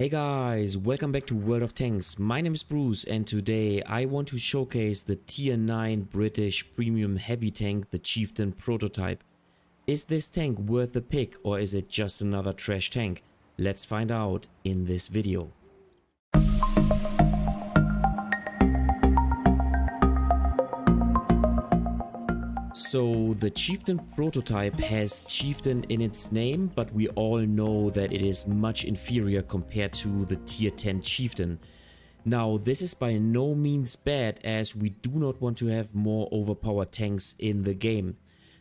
Hey guys, welcome back to World of Tanks. My name is Bruce and today I want to showcase the tier 9 British premium heavy tank, the Chieftain Prototype. Is this tank worth the pick or is it just another trash tank? Let's find out in this video. So the Chieftain Prototype has Chieftain in its name, but we all know that it is much inferior compared to the tier 10 Chieftain. Now this is by no means bad, as we do not want to have more overpowered tanks in the game.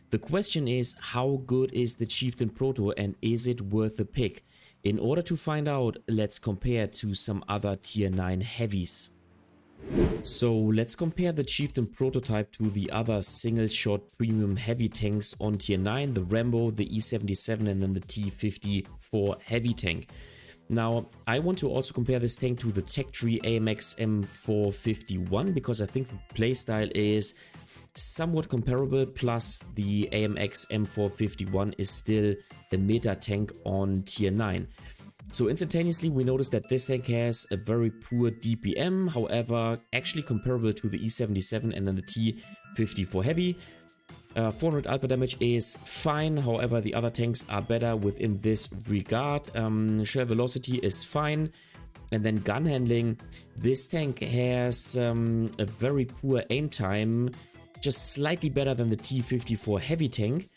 The question is, how good is the Chieftain Proto and is it worth the pick? In order to find out, let's compare to some other tier 9 heavies. So let's compare the Chieftain Prototype to the other single shot premium heavy tanks on tier 9, the Rambo, the E77 and then the T54 heavy tank. Now I want to also compare this tank to the Tech Tree AMX M451 because I think the playstyle is somewhat comparable, plus the AMX M451 is still a meta tank on tier 9. So instantaneously we notice that this tank has a very poor DPM, however actually comparable to the E77 and then the T54 heavy. 400 alpha damage is fine, however the other tanks are better within this regard. Shell velocity is fine, and then gun handling. This tank has a very poor aim time, just slightly better than the T54 heavy tank.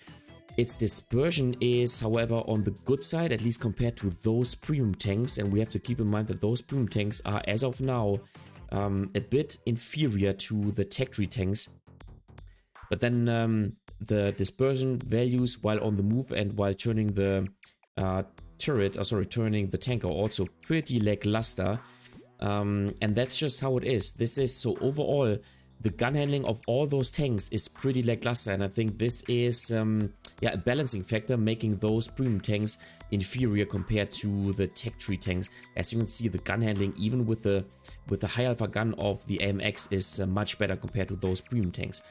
Its dispersion is, however, on the good side, at least compared to those premium tanks, and we have to keep in mind that those premium tanks are, as of now, a bit inferior to the Tech Tree tanks. But then the dispersion values while on the move and while turning the turning the tank are also pretty lackluster, and that's just how it is. This is so overall. The gun handling of all those tanks is pretty lackluster, and I think this is a balancing factor, making those premium tanks inferior compared to the Tech Tree tanks. As you can see, the gun handling, even with the high alpha gun of the AMX, is much better compared to those premium tanks.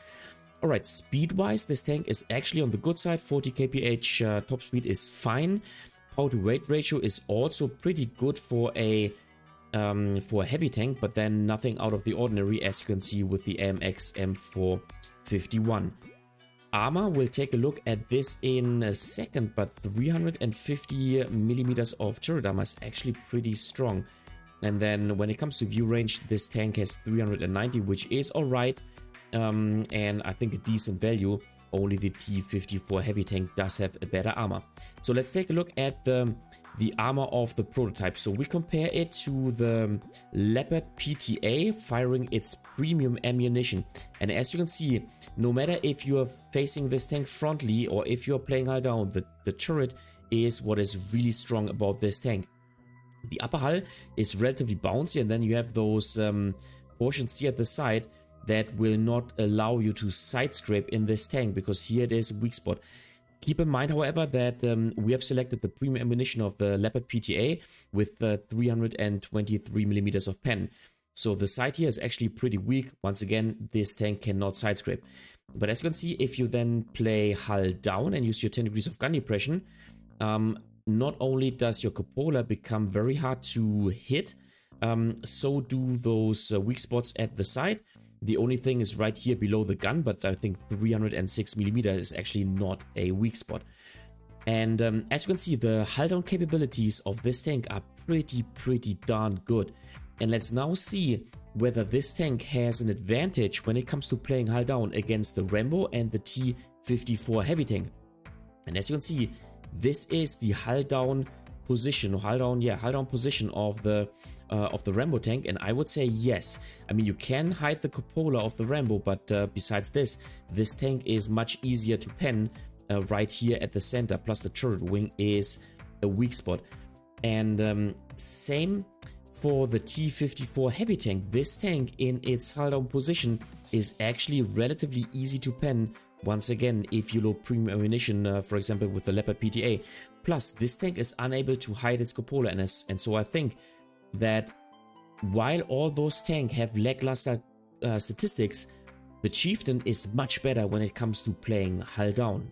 Alright, speed-wise, this tank is actually on the good side. 40 kph top speed is fine. Power to weight ratio is also pretty good for a heavy tank, but then nothing out of the ordinary, as you can see with the AMX M451. Armor, we'll take a look at this in a second, but 350 millimeters of turret armor is actually pretty strong. And then when it comes to view range, this tank has 390, which is alright, and I think a decent value. Only the T54 heavy tank does have a better armor. So let's take a look at the armor of the Prototype. So we compare it to the Leopard PTA firing its premium ammunition. And as you can see, no matter if you are facing this tank frontally or if you are playing hull down, the turret is what is really strong about this tank. The upper hull is relatively bouncy, and then you have those portions here at the side that will not allow you to side scrape in this tank, because here it is a weak spot. Keep in mind, however, that we have selected the premium ammunition of the Leopard PTA with 323 millimeters of pen. So the side here is actually pretty weak. Once again, this tank cannot side scrape. But as you can see, if you then play hull down and use your 10 degrees of gun depression, not only does your cupola become very hard to hit, so do those weak spots at the side. The only thing is right here below the gun, but I think 306 millimeters is actually not a weak spot. And as you can see, the hull down capabilities of this tank are pretty darn good. And let's now see whether this tank has an advantage when it comes to playing hull down against the Rambo and the T54 heavy tank. And as you can see, this is the hull down position, hull down position of the Rambo tank, and I would say yes. I mean, you can hide the cupola of the Rambo, but besides this tank is much easier to pen right here at the center. Plus the turret wing is a weak spot, and same for the T54 heavy tank. This tank in its hull down position is actually relatively easy to pen. Once again, if you load premium ammunition, for example with the Leopard PTA. Plus, this tank is unable to hide its cupola, and so I think that while all those tanks have lackluster statistics, the Chieftain is much better when it comes to playing hull down.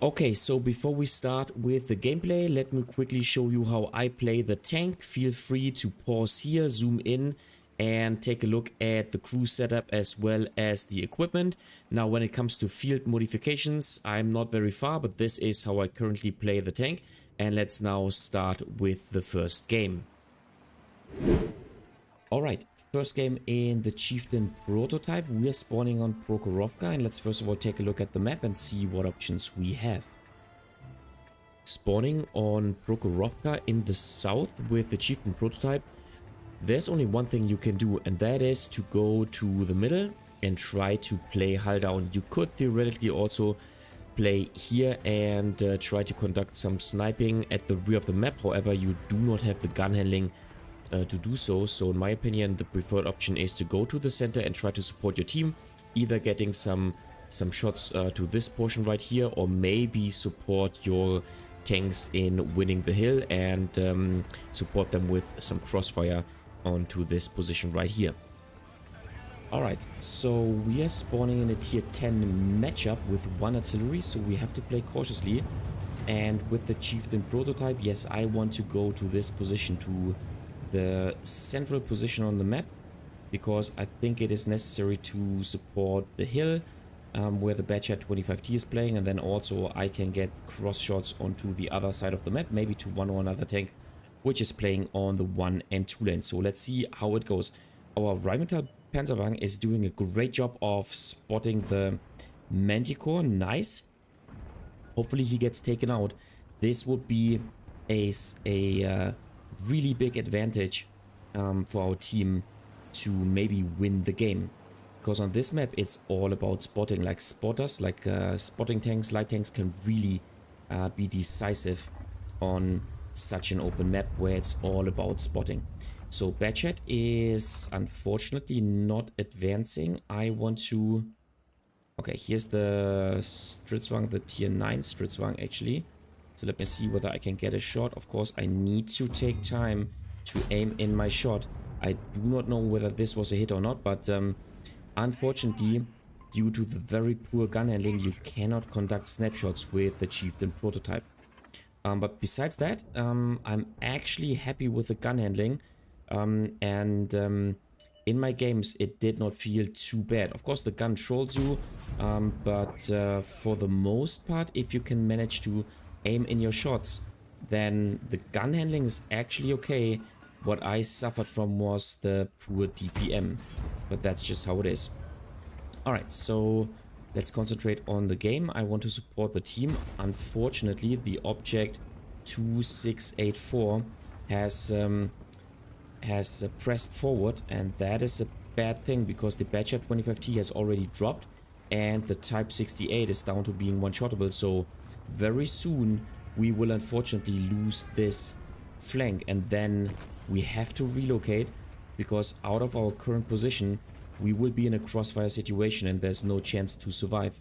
Okay, so before we start with the gameplay, let me quickly show you how I play the tank. Feel free to pause here, zoom in, and take a look at the crew setup as well as the equipment. Now, when it comes to field modifications, I'm not very far, but this is how I currently play the tank. And let's now start with the first game. Alright, first game in the Chieftain Prototype. We are spawning on Prokhorovka, and let's first of all take a look at the map and see what options we have. Spawning on Prokhorovka in the south with the Chieftain Prototype. There's only one thing you can do, and that is to go to the middle and try to play hull down. You could theoretically also play here and try to conduct some sniping at the rear of the map. However, you do not have the gun handling to do so. So in my opinion, the preferred option is to go to the center and try to support your team, either getting some shots to this portion right here, or maybe support your tanks in winning the hill and support them with some crossfire onto this position right here. Alright, so we are spawning in a tier 10 matchup with 1 artillery, so we have to play cautiously. And with the Chieftain Prototype, yes, I want to go to this position, to the central position on the map, because I think it is necessary to support the hill where the Batchat 25T is playing, and then also I can get cross shots onto the other side of the map, maybe to one or another tank which is playing on the 1 and 2 lanes. So let's see how it goes. Our Rheinmetall Panzerwagen is doing a great job of spotting the Manticore. Nice. Hopefully he gets taken out. This would be a really big advantage for our team to maybe win the game, because on this map it's all about spotting. Like spotters, like spotting tanks, light tanks can really be decisive on such an open map where it's all about spotting. So Batchat is unfortunately not advancing. I want to... Okay, here's the Stritzwagen, the tier 9 Stritzwagen actually. So let me see whether I can get a shot. Of course, I need to take time to aim in my shot. I do not know whether this was a hit or not, but unfortunately, due to the very poor gun handling, you cannot conduct snapshots with the Chieftain Prototype. But besides that, I'm actually happy with the gun handling, and in my games it did not feel too bad. Of course the gun trolls you, but for the most part, if you can manage to aim in your shots, then the gun handling is actually okay. What I suffered from was the poor DPM, but that's just how it is. Alright, so let's concentrate on the game. I want to support the team. Unfortunately, the object 2684 has pressed forward, and that is a bad thing because the Batchat 25T has already dropped and the Type 68 is down to being one-shottable. So very soon we will unfortunately lose this flank, and then we have to relocate, because out of our current position we will be in a crossfire situation and there's no chance to survive.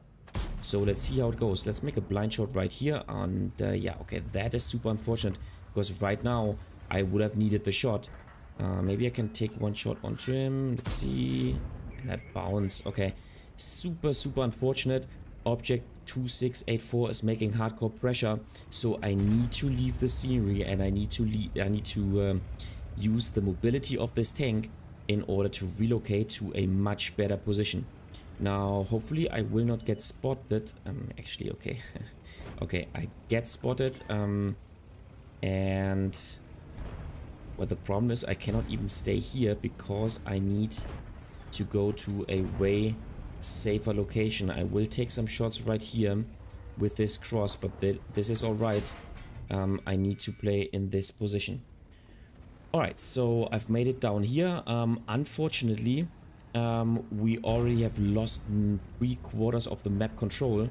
So let's see how it goes. Let's make a blind shot right here, and yeah, okay, that is super unfortunate because right now I would have needed the shot. Maybe I can take one shot onto him. Let's see. And I bounce. Okay, super unfortunate. Object 2684 is making hardcore pressure, so I need to leave the scenery, and I need to use the mobility of this tank in order to relocate to a much better position. Now, hopefully I will not get spotted. Actually, okay. Okay, I get spotted. And... well, the problem is I cannot even stay here because I need to go to a way safer location. I will take some shots right here with this cross, but this is alright. I need to play in this position. Alright, so I've made it down here. Unfortunately, we already have lost 3/4 of the map control,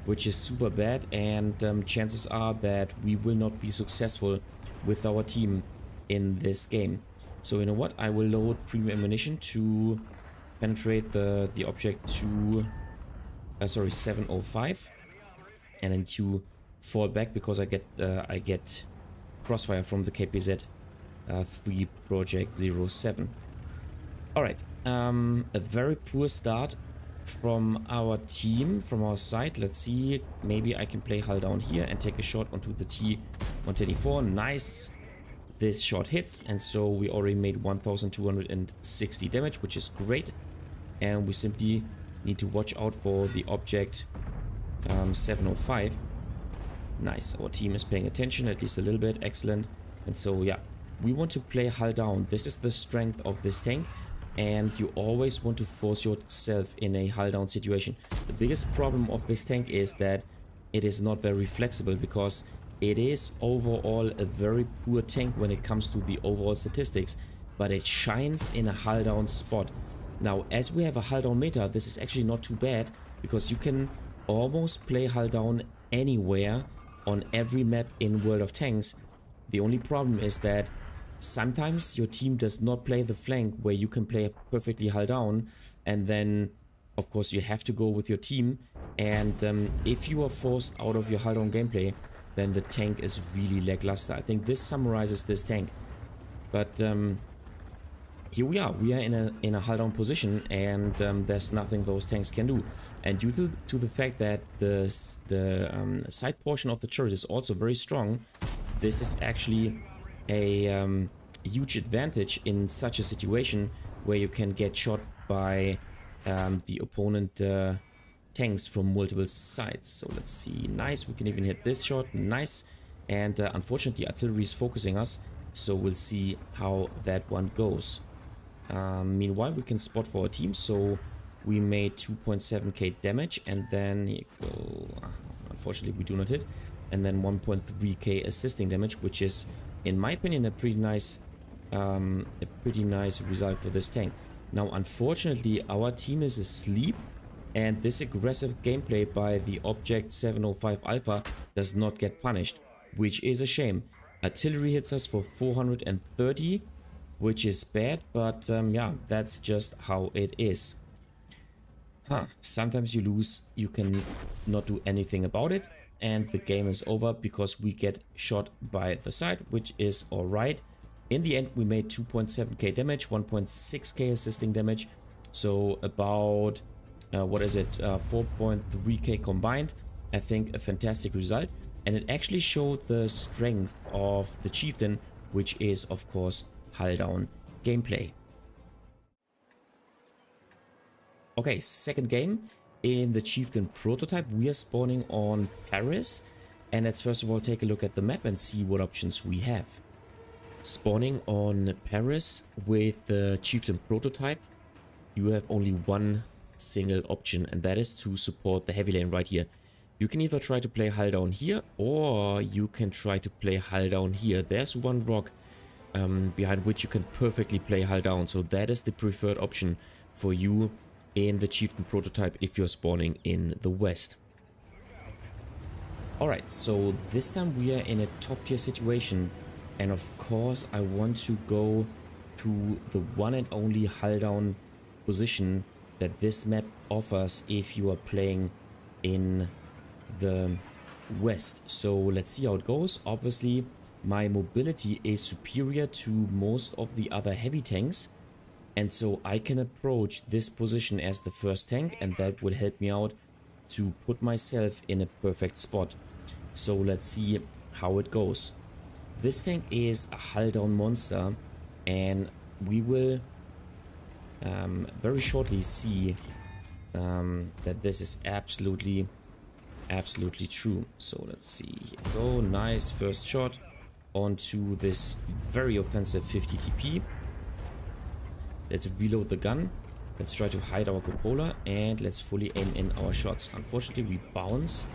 which is super bad, and chances are that we will not be successful with our team in this game. So you know what? I will load premium ammunition to penetrate the object to 705, and then to fall back because I get crossfire from the KPZ 3 Project 07. Alright, a very poor start from our team, from our side. Let's see, maybe I can play hull down here and take a shot onto the T-134. Nice. This shot hits, and so we already made 1260 damage, which is great. And we simply need to watch out for the object 705. Nice, our team is paying attention, at least a little bit. Excellent. And so yeah, we want to play hull down. This is the strength of this tank, and you always want to force yourself in a hull down situation. The biggest problem of this tank is that it is not very flexible, because it is overall a very poor tank when it comes to the overall statistics, but it shines in a hull down spot. Now, as we have a hull down meta, this is actually not too bad, because you can almost play hull down anywhere on every map in World of Tanks. The only problem is that sometimes your team does not play the flank where you can play perfectly hull down, and then of course you have to go with your team, and if you are forced out of your hull down gameplay, then the tank is really lackluster. I think this summarizes this tank. But here we are in a hull down position, and there's nothing those tanks can do. And due to the fact that the side portion of the turret is also very strong, this is actually a huge advantage in such a situation where you can get shot by the opponent tanks from multiple sides. So let's see. Nice, we can even hit this shot. Nice. And unfortunately artillery is focusing us, so we'll see how that one goes. Meanwhile, we can spot for our team. So we made 2.7k damage, and then here you go. Unfortunately we do not hit. And then 1.3k assisting damage, which is in my opinion a pretty nice result for this tank. Now unfortunately our team is asleep, and this aggressive gameplay by the Object 705 Alpha does not get punished, which is a shame. Artillery hits us for 430, which is bad, but yeah, that's just how it is. Sometimes you lose, you can not do anything about it, and the game is over because we get shot by the side, which is alright. In the end, we made 2.7k damage, 1.6k assisting damage, so about what is it, 4.3k combined. I think a fantastic result, and it actually showed the strength of the Chieftain, which is of course hull down gameplay. Okay, second game in the Chieftain Prototype. We are spawning on Paris, and let's first of all take a look at the map and see what options we have. Spawning on Paris with the Chieftain Prototype, you have only one single option, and that is to support the heavy lane right here. You can either try to play hull down here, or you can try to play hull down here. There's one rock behind which you can perfectly play hull down, so that is the preferred option for you in the Chieftain Prototype if you're spawning in the west. Alright, so this time we are in a top tier situation, and of course I want to go to the one and only hull down position that this map offers if you are playing in the west. So let's see how it goes. Obviously my mobility is superior to most of the other heavy tanks, and so I can approach this position as the first tank, and that will help me out to put myself in a perfect spot. So let's see how it goes. This tank is a hull down monster, and we will very shortly see that this is absolutely true. So let's see. Here we go. Nice first shot onto this very offensive 50 TP. Let's reload the gun. Let's try to hide our cupola, and let's fully aim in our shots. Unfortunately, we bounce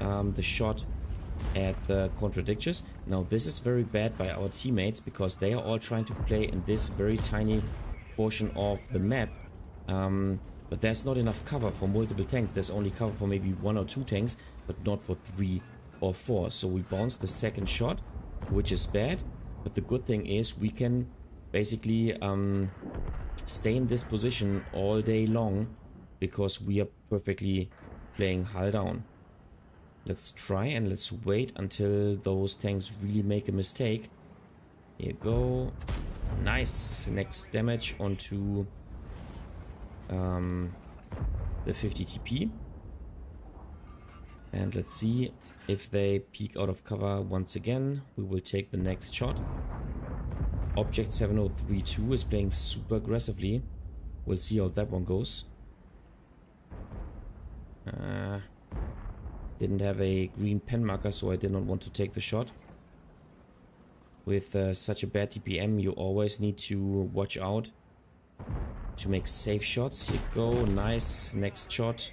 the shot at the contradictors. Now this is very bad by our teammates, because they are all trying to play in this very tiny portion of the map, but there's not enough cover for multiple tanks. There's only cover for maybe 1 or 2 tanks, but not for 3 or 4. So we bounce the second shot, which is bad, but the good thing is we can basically stay in this position all day long because we are perfectly playing hull down. Let's try and let's wait until those tanks really make a mistake. Here you go. Nice. Next damage onto the 50 TP. And let's see if they peek out of cover once again. We will take the next shot. Object 7032 is playing super aggressively. We'll see how that one goes. Didn't have a green pen marker, so I did not want to take the shot. With such a bad TPM, you always need to watch out to make safe shots. Here you go, nice. Next shot.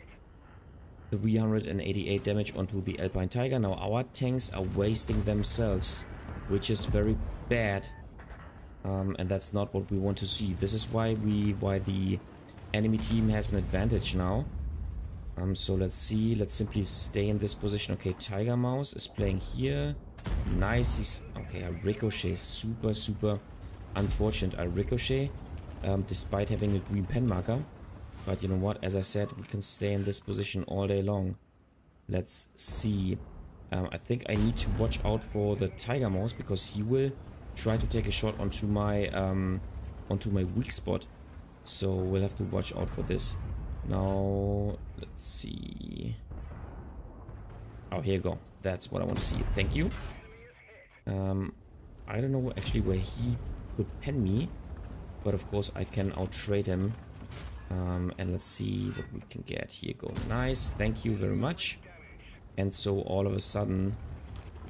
388 damage onto the Alpine Tiger. Now our tanks are wasting themselves, which is very bad. And that's not what we want to see. This is why the enemy team has an advantage now. So let's see. Let's simply stay in this position. Okay, Tiger Mouse is playing here. Nice. He's okay. A ricochet is super unfortunate. A ricochet, despite having a green pen marker. But you know what? As I said, we can stay in this position all day long. Let's see. I think I need to watch out for the Tiger Mouse because he will try to take a shot onto my weak spot. So we'll have to watch out for this. Now, let's see. Oh, here you go. That's what I want to see. Thank you. I don't know actually where he could pen me, but of course I can outtrade him. And let's see what we can get. Here you go. Nice. Thank you very much. And so all of a sudden,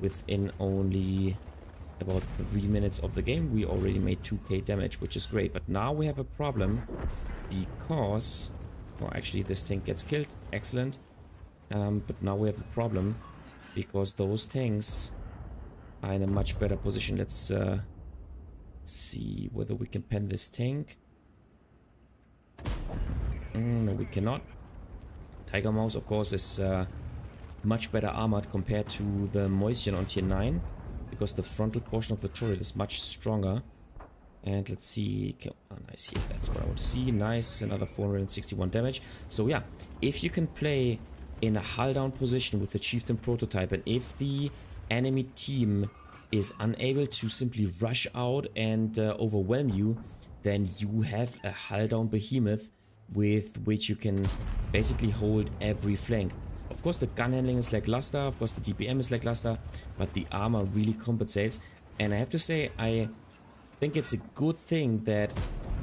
within only about 3 minutes of the game, we already made 2k damage, which is great. But now we have a problem because... well, actually this tank gets killed. Excellent. But now we have a problem because those tanks are in a much better position. Let's see whether we can pen this tank. No, we cannot. Tiger Mouse, of course, is much better armored compared to the Moistion on tier 9 because the frontal portion of the turret is much stronger. And let's see. Oh, nice. Here, that's what I want to see. Nice. Another 461 damage. So yeah, if you can play in a hull down position with the Chieftain Prototype, and if the enemy team is unable to simply rush out and overwhelm you, then you have a hull down behemoth with which you can basically hold every flank. Of course, the gun handling is lackluster. Of course, the DPM is lackluster, but the armor really compensates. And I have to say, I think it's a good thing that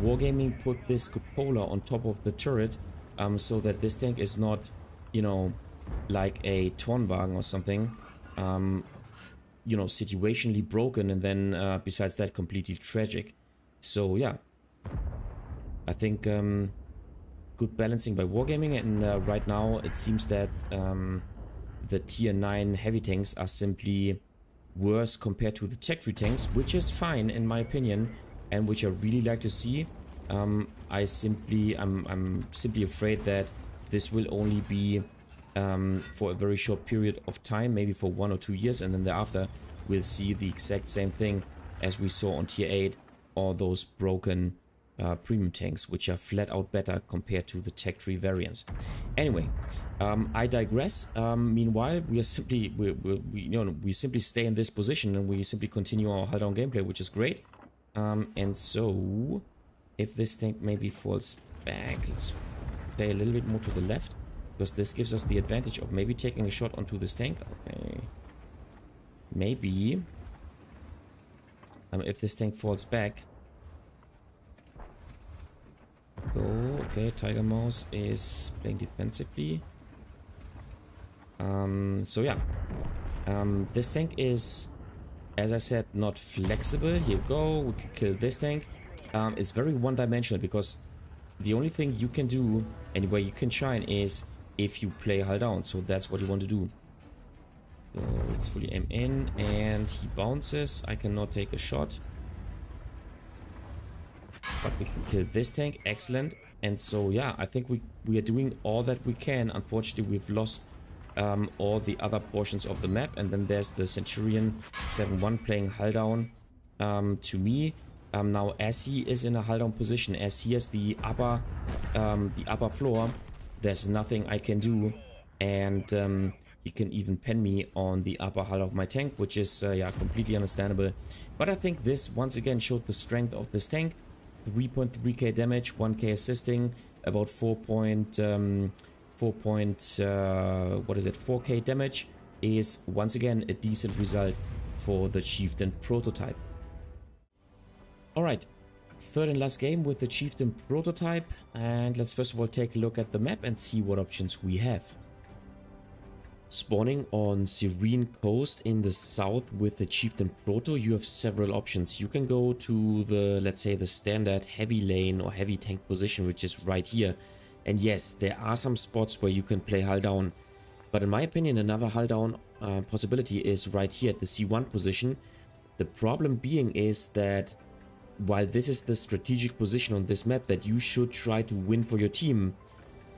Wargaming put this cupola on top of the turret, so that this tank is not, you know, like a Tornwagen or something, you know, situationally broken and then besides that completely tragic. So yeah, I think good balancing by Wargaming, and right now it seems that the tier 9 heavy tanks are simply worse compared to the tech 3 tanks, which is fine in my opinion, and which I really like to see. I'm simply afraid that this will only be for a very short period of time, maybe for 1 or 2 years, and then thereafter we'll see the exact same thing as we saw on tier 8, or those broken premium tanks, which are flat out better compared to the tech 3 variants. Anyway, I digress. Meanwhile, we are simply we simply stay in this position and we simply continue our hull down gameplay, which is great. And so if this tank maybe falls back, let's play a little bit more to the left, because this gives us the advantage of maybe taking a shot onto this tank. Okay, maybe if this tank falls back. Go. Okay, Tiger Mouse is playing defensively. So yeah, this tank is, as I said, not flexible. Here you go. We can kill this tank. It's very one-dimensional because the only thing you can do and where you can shine is if you play hull down. So that's what you want to do. So let's fully aim in, and he bounces. I cannot take a shot. But we can kill this tank. Excellent. And so yeah, I think we are doing all that we can. Unfortunately, we've lost all the other portions of the map. And then there's the Centurion 7-1 playing hull down to me. Now, as he is in a hull down position, as he has the upper floor, there's nothing I can do. And he can even pen me on the upper hull of my tank, which is yeah, completely understandable. But I think this once again showed the strength of this tank. 3.3k damage, 1k assisting, about 4.2 4K damage is once again a decent result for the Chieftain Prototype. Alright, third and last game with the Chieftain Prototype, and let's first of all take a look at the map and see what options we have. Spawning on Serene Coast in the south with the Chieftain Proto, you have several options. You can go to the, let's say, the standard heavy lane or heavy tank position, which is right here. And yes, there are some spots where you can play hull down. But in my opinion, another hull down possibility is right here at the C1 position. The problem being is that while this is the strategic position on this map that you should try to win for your team,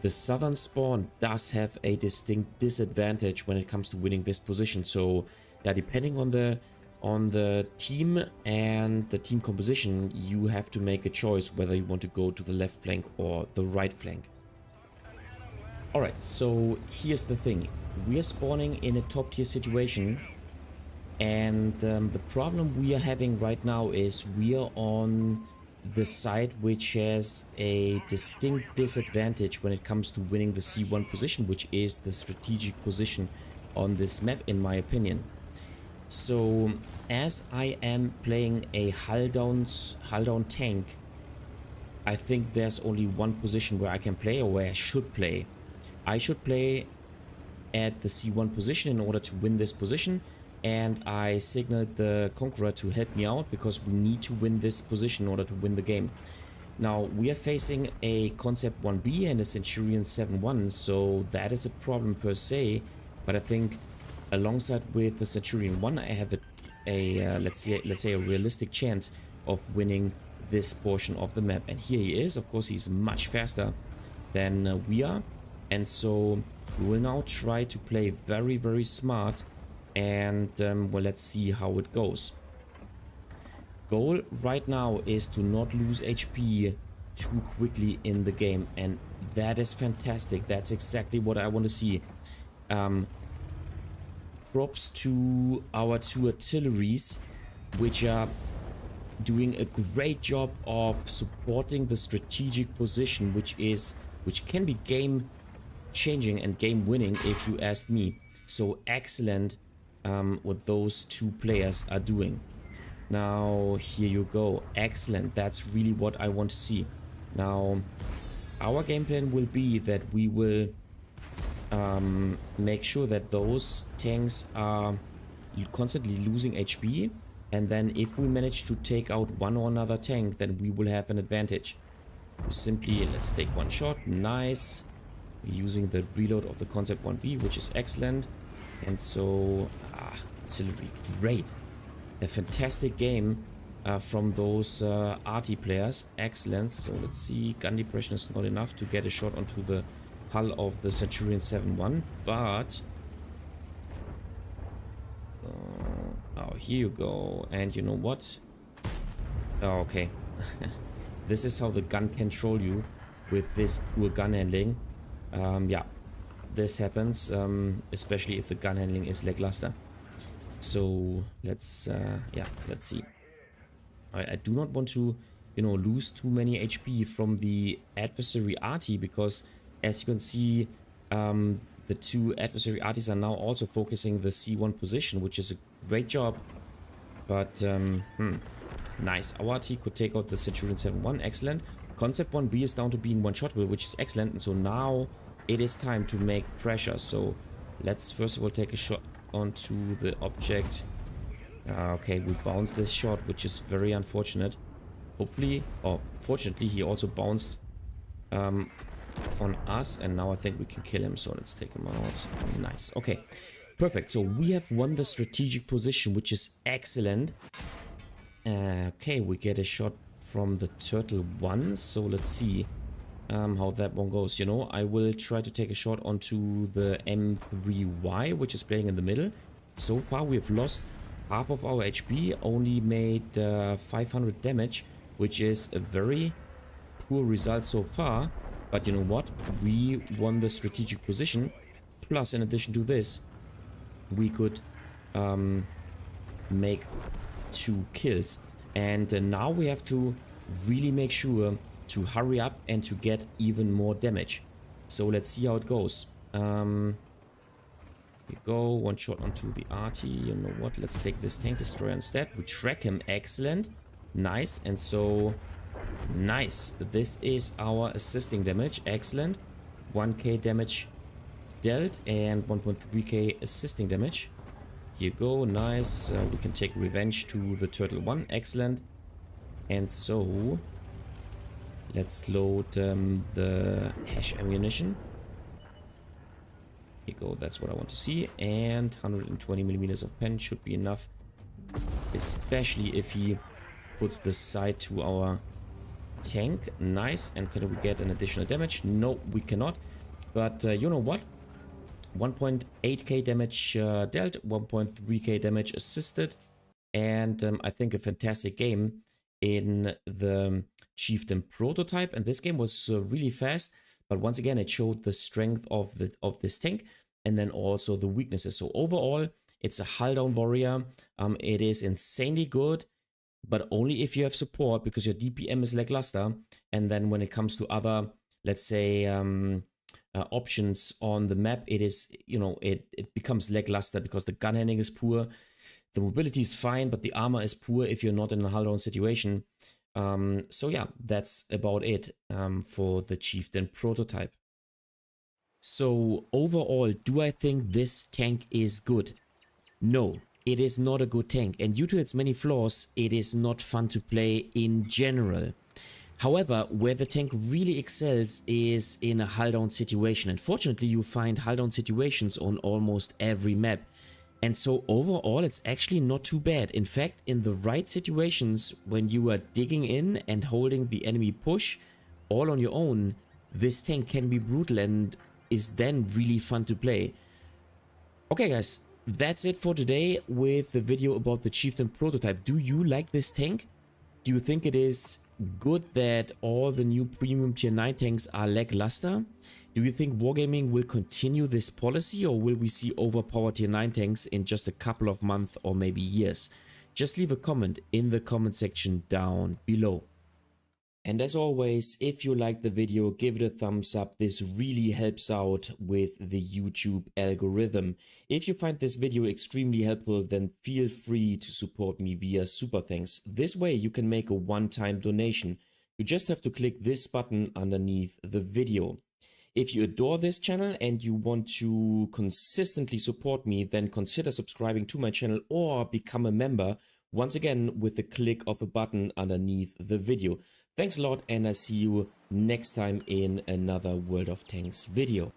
the southern spawn does have a distinct disadvantage when it comes to winning this position. So yeah, depending on the team and the team composition, you have to make a choice whether you want to go to the left flank or the right flank. Alright, so here's the thing. We are spawning in a top tier situation, and the problem we are having right now is we are on the side which has a distinct disadvantage when it comes to winning the C1 position, which is the strategic position on this map, in my opinion. So as I am playing a hull down tank, I think there's only one position where I can play, or where I should play. I should play at the C1 position in order to win this position, and I signaled the Conqueror to help me out because we need to win this position in order to win the game. Now we are facing a Concept 1B and a Centurion 7-1, so that is a problem per se, but I think alongside with the Centurion 1 I have let's say a realistic chance of winning this portion of the map. And here he is. Of course, he's much faster than we are, and so we will now try to play very, very smart, and well, let's see how it goes. Goal right now is to not lose HP too quickly in the game, and that is fantastic. That's exactly what I want to see. Props to our two artilleries, which are doing a great job of supporting the strategic position, which can be game changing and game winning if you ask me. So excellent what those two players are doing. Now here you go, excellent. That's really what I want to see. Now our game plan will be that we will make sure that those tanks are constantly losing HP, and then if we manage to take out one or another tank, then we will have an advantage. Simply, let's take one shot. Nice. Using the reload of the Concept 1B, which is excellent. And so artillery, great. A fantastic game from those arty players. Excellent. So let's see, gun depression is not enough to get a shot onto the hull of the Centurion 7-1, but oh, here you go. And you know what? Oh, okay. This is how the gun can troll you with this poor gun handling. Yeah, this happens, especially if the gun handling is lackluster. So let's let's see. I do not want to, lose too many HP from the adversary RT, because as you can see, the two adversary RTs are now also focusing the C1 position, which is a great job. But nice. Our RT could take out the Centurion 7-1. Excellent. Concept 1B is down to being one-shotable, which is excellent. And so now it is time to make pressure. So let's first of all take a shot onto the object. Okay, we bounced this shot, which is very unfortunate. Hopefully, or fortunately, he also bounced on us, and now I think we can kill him. So let's take him out. Nice. Okay, perfect. So we have won the strategic position, which is excellent. Okay, we get a shot from the Turtle 1. So let's see how that one goes. I will try to take a shot onto the M3Y, which is playing in the middle. So far, we have lost half of our HP, only made 500 damage, which is a very poor result so far. But you know what? We won the strategic position. Plus, in addition to this, we could make 2 kills. And now we have to really make sure to hurry up and to get even more damage. So let's see how it goes. You go, one shot onto the RT. You know what? Let's take this tank destroyer instead. We track him. Excellent. Nice. And so, nice. This is our assisting damage. Excellent. 1k damage dealt and 1.3k assisting damage. Here you go. Nice. We can take revenge to the Turtle 1. Excellent. And so, let's load the hash ammunition. Here you go, that's what I want to see. And 120 millimeters of pen should be enough, especially if he puts the sight to our tank. Nice. And can we get an additional damage? No, we cannot. But you know what? 1.8k damage dealt, 1.3k damage assisted, and I think a fantastic game in the Chieftain Prototype. And this game was really fast. But once again, it showed the strength of this tank and then also the weaknesses. So overall, it's a hull down warrior. It is insanely good, but only if you have support because your DPM is lackluster. And then when it comes to other, let's say, options on the map, it is, you know, it becomes lackluster because the gun handling is poor. The mobility is fine, but the armor is poor if you're not in a hull down situation. So yeah, that's about it for the Chieftain Prototype. So overall, do I think this tank is good? No, it is not a good tank, and due to its many flaws, it is not fun to play in general. However, where the tank really excels is in a hull down situation, and fortunately you find hull down situations on almost every map. And so overall, it's actually not too bad. In fact, in the right situations, when you are digging in and holding the enemy push all on your own, this tank can be brutal and is then really fun to play. Okay guys, that's it for today with the video about the Chieftain Prototype. Do you like this tank? Do you think it is good that all the new premium tier 9 tanks are lackluster? Do you think Wargaming will continue this policy, or will we see overpowered tier 9 tanks in just a couple of months or maybe years? Just leave a comment in the comment section down below. And as always, if you liked the video, give it a thumbs up. This really helps out with the YouTube algorithm. If you find this video extremely helpful, then feel free to support me via Super Thanks. This way you can make a one-time donation. You just have to click this button underneath the video. If you adore this channel and you want to consistently support me, then consider subscribing to my channel or become a member, once again with the click of a button underneath the video. Thanks a lot, and I see you next time in another World of Tanks video.